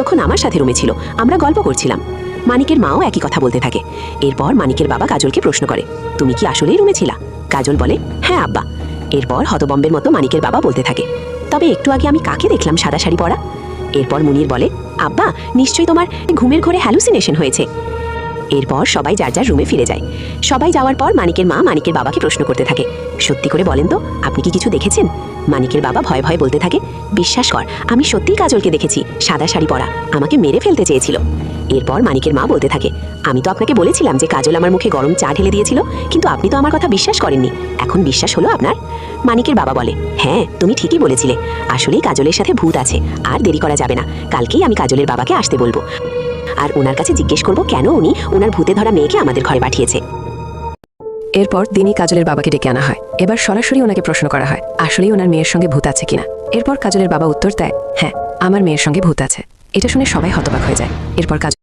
ততক্ষণ আমার সাথে রুমে ছিল, আমরা গল্প করছিলাম। মানিকের মাও একই কথা বলতে থাকে। এরপর মানিকের বাবা কাজলকে প্রশ্ন করে, তুমি কি আসলেই রুমে ছিলা? কাজল বলে, হ্যাঁ আব্বা। এরপর হতবম্বের মতো মানিকের বাবা বলতে থাকে, তবে একটু আগে আমি কাকে দেখলাম সাদা শাড়ি পরা? এরপর মুনির বলে, আব্বা নিশ্চয়ই তোমার ঘুমের ঘোরে হ্যালুসিনেশন হয়েছে। এরপর সবাই যার যার রুমে ফিরে যায়। সবাই যাওয়ার পর মানিকের মা মানিকের বাবাকে প্রশ্ন করতে থাকে, সত্যি করে বলেন তো, আপনি কি কিছু দেখেছেন? মানিকের বাবা ভয়ে ভয়ে বলতে থাকে, বিশ্বাস কর, আমি সত্যিই কাজলকে দেখেছি, সাদা শাড়ি পরা, আমাকে মেরে ফেলতে চেয়েছিল। এরপর মানিকের মা বলতে থাকে, আমি তো আপনাকে বলেছিলাম যে কাজল আমার মুখে গরম চা ঢেলে দিয়েছিল, কিন্তু আপনি তো আমার কথা বিশ্বাস করেননি, এখন বিশ্বাস হলো আপনার? মানিকের বাবা বলে, হ্যাঁ তুমি ঠিকই বলেছিলে, আসলেই কাজলের সাথে ভূত আছে, আর দেরি করা যাবে না, কালকেই আমি কাজলের বাবাকে আসতে বলবো, আর ওনার কাছে জিজ্ঞেস করবো কেন উনি ওনার ভূতে ধরা মেয়েকে আমাদের ঘরে পাঠিয়েছে। এরপর দিনই কাজলের বাবাকে ডেকে আনা হয়। এবার সরাসরি ওনাকে প্রশ্ন করা হয়, আসলেই ওনার মেয়ের সঙ্গে ভূত আছে কিনা। এরপর কাজলের বাবা উত্তর দেয়, হ্যাঁ আমার মেয়ের সঙ্গে ভূত আছে। এটা শুনে সবাই হতবাক হয়ে যায়। এরপর কাজল